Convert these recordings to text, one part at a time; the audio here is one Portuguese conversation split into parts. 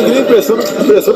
ninguém pressiona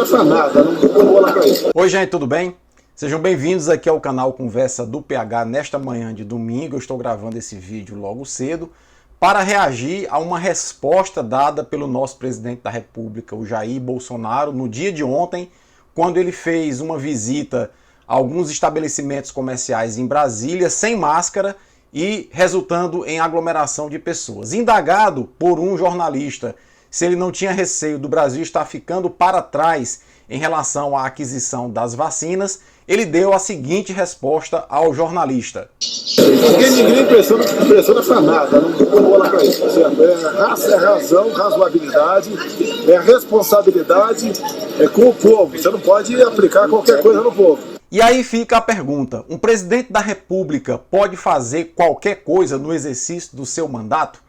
pra nada, não vou bola pra isso. Oi gente, tudo bem? Sejam bem-vindos aqui ao canal Conversa do PH nesta manhã de domingo. Eu estou gravando esse vídeo logo cedo para reagir a uma resposta dada pelo nosso presidente da República, o Jair Bolsonaro, no dia de ontem, quando ele fez uma visita a alguns estabelecimentos comerciais em Brasília sem máscara e resultando em aglomeração de pessoas. Indagado por um jornalista se ele não tinha receio do Brasil estar ficando para trás em relação à aquisição das vacinas, ele deu a seguinte resposta ao jornalista. Ninguém pressiona pra nada, não vou bola pra isso. É razão, razoabilidade, é responsabilidade com o povo. Você não pode aplicar qualquer coisa no povo. E aí fica a pergunta, um presidente da República pode fazer qualquer coisa no exercício do seu mandato?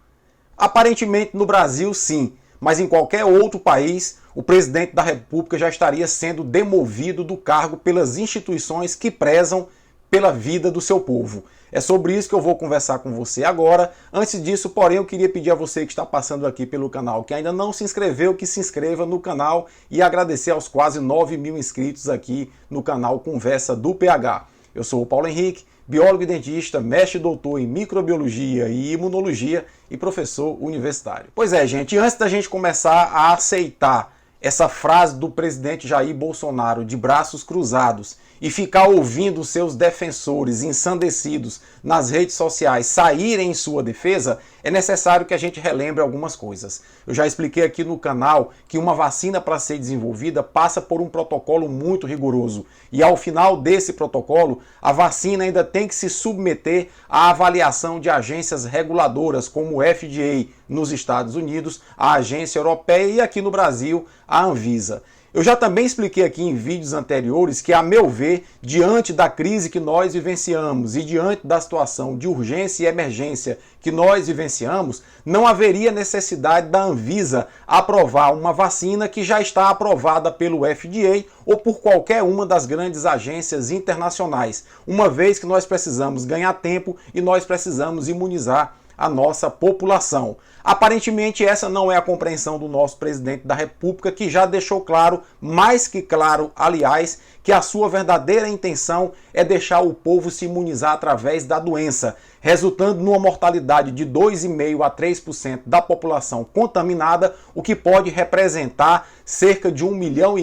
Aparentemente no Brasil sim, mas em qualquer outro país o presidente da República já estaria sendo demovido do cargo pelas instituições que prezam pela vida do seu povo. É sobre isso que eu vou conversar com você agora. Antes disso, porém, eu queria pedir a você que está passando aqui pelo canal, que ainda não se inscreveu, que se inscreva no canal e agradecer aos quase 9.000 inscritos aqui no canal Conversa do PH. Eu sou o Paulo Henrique, biólogo e dentista, mestre e doutor em microbiologia e imunologia e professor universitário. Pois é, gente, antes da gente começar a aceitar essa frase do presidente Jair Bolsonaro de braços cruzados e ficar ouvindo seus defensores ensandecidos nas redes sociais saírem em sua defesa, é necessário que a gente relembre algumas coisas. Eu já expliquei aqui no canal que uma vacina para ser desenvolvida passa por um protocolo muito rigoroso e ao final desse protocolo, a vacina ainda tem que se submeter à avaliação de agências reguladoras como o FDA nos Estados Unidos, a Agência Europeia e aqui no Brasil, a Anvisa. Eu já também expliquei aqui em vídeos anteriores que, a meu ver, diante da crise que nós vivenciamos e diante da situação de urgência e emergência que nós vivenciamos, não haveria necessidade da Anvisa aprovar uma vacina que já está aprovada pelo FDA ou por qualquer uma das grandes agências internacionais, uma vez que nós precisamos ganhar tempo e nós precisamos imunizar a nossa população. Aparentemente essa não é a compreensão do nosso presidente da República, que já deixou claro, mais que claro, aliás, que a sua verdadeira intenção é deixar o povo se imunizar através da doença, resultando numa mortalidade de 2,5% a 3% da população contaminada, o que pode representar cerca de 1,5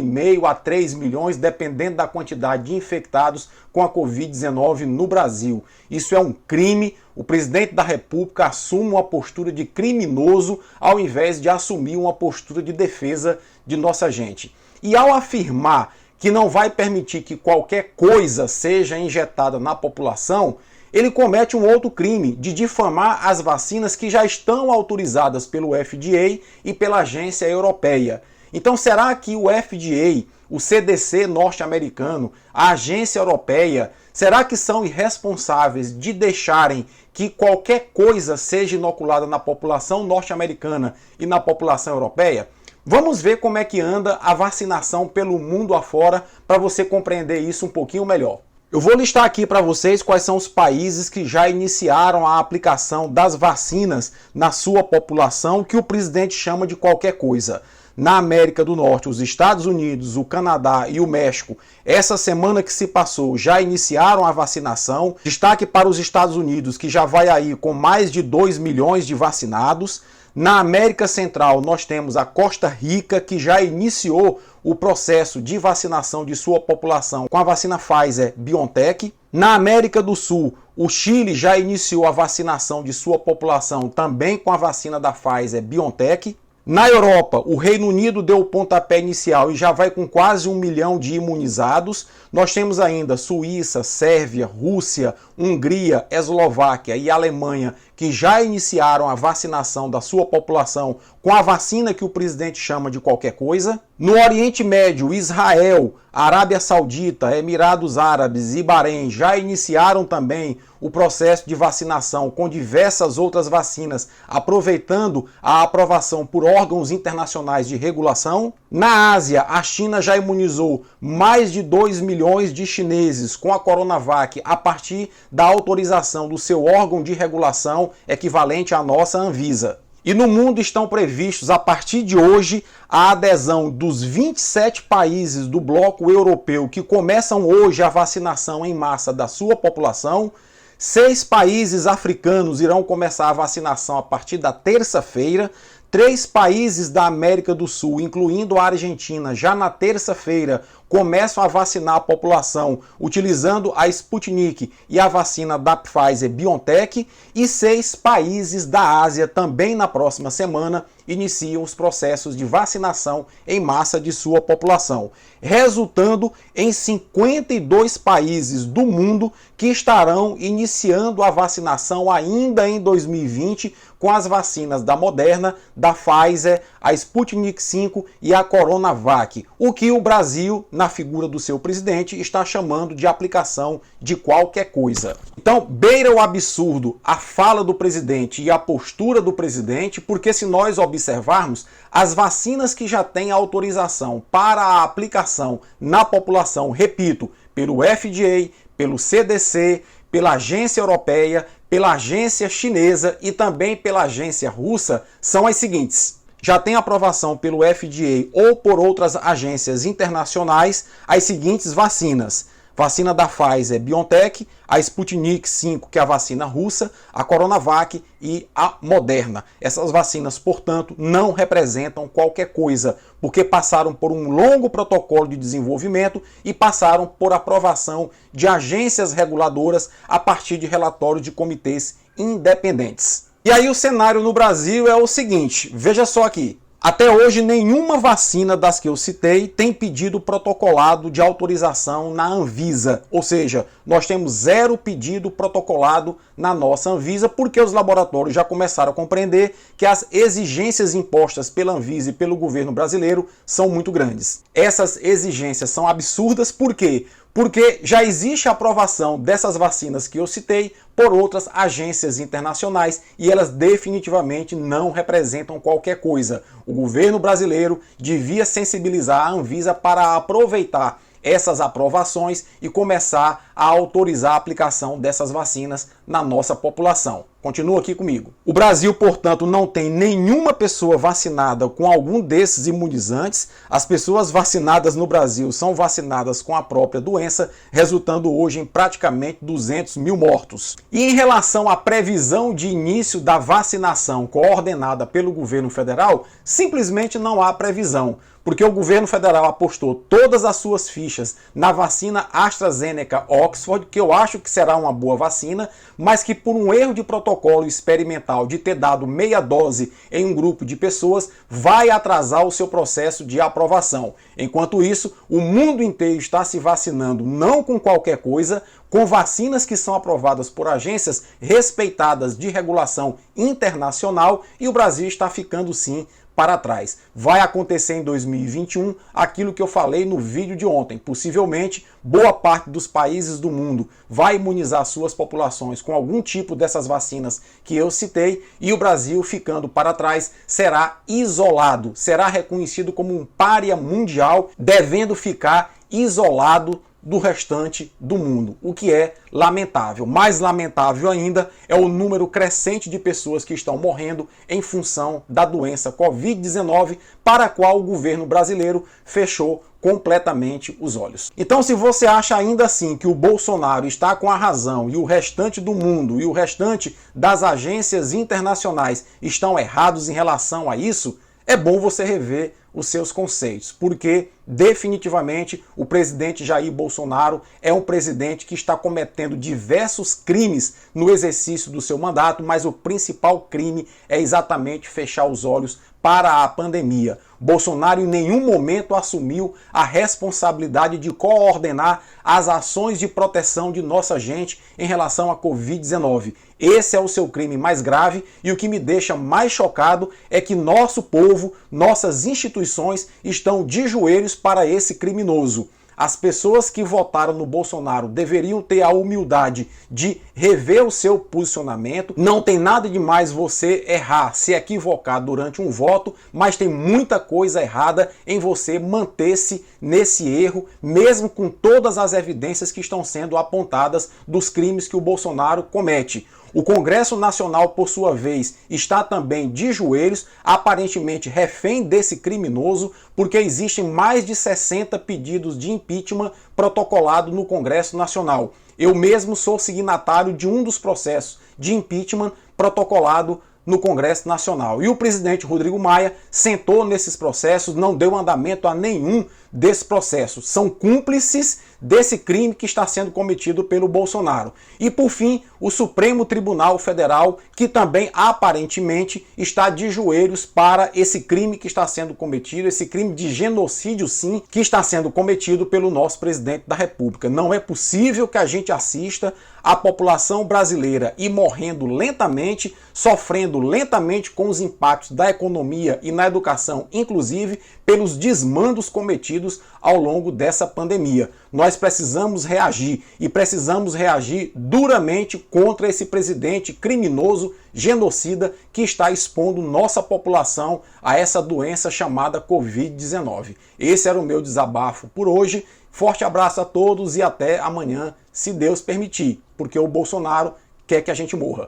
milhão a 3 milhões, dependendo da quantidade de infectados com a Covid-19 no Brasil. Isso é um crime. O presidente da República assume uma postura de criminoso ao invés de assumir uma postura de defesa de nossa gente. E ao afirmar que não vai permitir que qualquer coisa seja injetada na população, ele comete um outro crime de difamar as vacinas que já estão autorizadas pelo FDA e pela agência europeia. Então será que o FDA, o CDC norte-americano, a agência europeia, será que são irresponsáveis de deixarem que qualquer coisa seja inoculada na população norte-americana e na população europeia? Vamos ver como é que anda a vacinação pelo mundo afora para você compreender isso um pouquinho melhor. Eu vou listar aqui para vocês quais são os países que já iniciaram a aplicação das vacinas na sua população, que o presidente chama de qualquer coisa. Na América do Norte, os Estados Unidos, o Canadá e o México, essa semana que se passou, já iniciaram a vacinação. Destaque para os Estados Unidos, que já vai aí com mais de 2 milhões de vacinados. Na América Central, nós temos a Costa Rica, que já iniciou o processo de vacinação de sua população com a vacina Pfizer-BioNTech. Na América do Sul, o Chile já iniciou a vacinação de sua população também com a vacina da Pfizer-BioNTech. Na Europa, o Reino Unido deu o pontapé inicial e já vai com quase 1 milhão de imunizados. Nós temos ainda Suíça, Sérvia, Rússia, Hungria, Eslováquia e Alemanha, que já iniciaram a vacinação da sua população com a vacina que o presidente chama de qualquer coisa. No Oriente Médio, Israel, Arábia Saudita, Emirados Árabes e Bahrein já iniciaram também o processo de vacinação com diversas outras vacinas, aproveitando a aprovação por órgãos internacionais de regulação. Na Ásia, a China já imunizou mais de 2 milhões de chineses com a Coronavac a partir da autorização do seu órgão de regulação equivalente à nossa Anvisa. E no mundo estão previstos, a partir de hoje, a adesão dos 27 países do bloco europeu que começam hoje a vacinação em massa da sua população. 6 países africanos irão começar a vacinação a partir da terça-feira. 3 países da América do Sul, incluindo a Argentina, já na terça-feira começam a vacinar a população utilizando a Sputnik e a vacina da Pfizer-BioNTech, e 6 países da Ásia também na próxima semana iniciam os processos de vacinação em massa de sua população, resultando em 52 países do mundo que estarão iniciando a vacinação ainda em 2020 com as vacinas da Moderna, da Pfizer, a Sputnik V e a Coronavac, o que o Brasil, na figura do seu presidente, está chamando de aplicação de qualquer coisa. Então, beira o absurdo a fala do presidente e a postura do presidente, porque se nós observarmos, as vacinas que já têm autorização para a aplicação na população, repito, pelo FDA, pelo CDC, pela agência europeia, pela agência chinesa e também pela agência russa, são as seguintes. Já tem aprovação pelo FDA ou por outras agências internacionais as seguintes vacinas: vacina da Pfizer-BioNTech, a Sputnik V, que é a vacina russa, a Coronavac e a Moderna. Essas vacinas, portanto, não representam qualquer coisa, porque passaram por um longo protocolo de desenvolvimento e passaram por aprovação de agências reguladoras a partir de relatórios de comitês independentes. E aí o cenário no Brasil é o seguinte, veja só aqui. Até hoje, nenhuma vacina das que eu citei tem pedido protocolado de autorização na Anvisa. Ou seja, nós temos 0 pedido protocolado na nossa Anvisa, porque os laboratórios já começaram a compreender que as exigências impostas pela Anvisa e pelo governo brasileiro são muito grandes. Essas exigências são absurdas, por quê? Porque já existe a aprovação dessas vacinas que eu citei por outras agências internacionais e elas definitivamente não representam qualquer coisa. O governo brasileiro devia sensibilizar a Anvisa para aproveitar essas aprovações e começar a autorizar a aplicação dessas vacinas na nossa população. Continua aqui comigo. O Brasil, portanto, não tem nenhuma pessoa vacinada com algum desses imunizantes. As pessoas vacinadas no Brasil são vacinadas com a própria doença, resultando hoje em praticamente 200 mil mortos. E em relação à previsão de início da vacinação coordenada pelo governo federal, simplesmente não há previsão, porque o governo federal apostou todas as suas fichas na vacina AstraZeneca Oxford, que eu acho que será uma boa vacina, mas que por um erro de protocolo experimental de ter dado meia dose em um grupo de pessoas, vai atrasar o seu processo de aprovação. Enquanto isso, o mundo inteiro está se vacinando não com qualquer coisa, com vacinas que são aprovadas por agências respeitadas de regulação internacional, e o Brasil está ficando sim para trás. Vai acontecer em 2021 aquilo que eu falei no vídeo de ontem. Possivelmente, boa parte dos países do mundo vai imunizar suas populações com algum tipo dessas vacinas que eu citei, e o Brasil, ficando para trás, será isolado, será reconhecido como um pária mundial, devendo ficar isolado do restante do mundo, o que é lamentável. Mais lamentável ainda é o número crescente de pessoas que estão morrendo em função da doença Covid-19, para a qual o governo brasileiro fechou completamente os olhos. Então, se você acha ainda assim que o Bolsonaro está com a razão e o restante do mundo e o restante das agências internacionais estão errados em relação a isso, é bom você rever os seus conceitos, porque definitivamente o presidente Jair Bolsonaro é um presidente que está cometendo diversos crimes no exercício do seu mandato, mas o principal crime é exatamente fechar os olhos para a pandemia. Bolsonaro em nenhum momento assumiu a responsabilidade de coordenar as ações de proteção de nossa gente em relação à Covid-19. Esse é o seu crime mais grave, e o que me deixa mais chocado é que nosso povo, nossas instituições estão de joelhos para esse criminoso. As pessoas que votaram no Bolsonaro deveriam ter a humildade de rever o seu posicionamento. Não tem nada de mais você errar, se equivocar durante um voto, mas tem muita coisa errada em você manter-se nesse erro, mesmo com todas as evidências que estão sendo apontadas dos crimes que o Bolsonaro comete. O Congresso Nacional, por sua vez, está também de joelhos, aparentemente refém desse criminoso, porque existem mais de 60 pedidos de impeachment protocolados no Congresso Nacional. Eu mesmo sou signatário de um dos processos de impeachment protocolado no Congresso Nacional. E o presidente Rodrigo Maia sentou nesses processos, não deu andamento a nenhum desses processos. São cúmplices desse crime que está sendo cometido pelo Bolsonaro. E por fim, o Supremo Tribunal Federal, que também aparentemente está de joelhos para esse crime que está sendo cometido, esse crime de genocídio sim, que está sendo cometido pelo nosso presidente da República. Não é possível que a gente assista a população brasileira ir morrendo lentamente, sofrendo lentamente com os impactos da economia e na educação, inclusive pelos desmandos cometidos ao longo dessa pandemia. Nós precisamos reagir e precisamos reagir duramente contra esse presidente criminoso, genocida, que está expondo nossa população a essa doença chamada Covid-19. Esse era o meu desabafo por hoje. Forte abraço a todos e até amanhã, se Deus permitir, porque o Bolsonaro quer que a gente morra.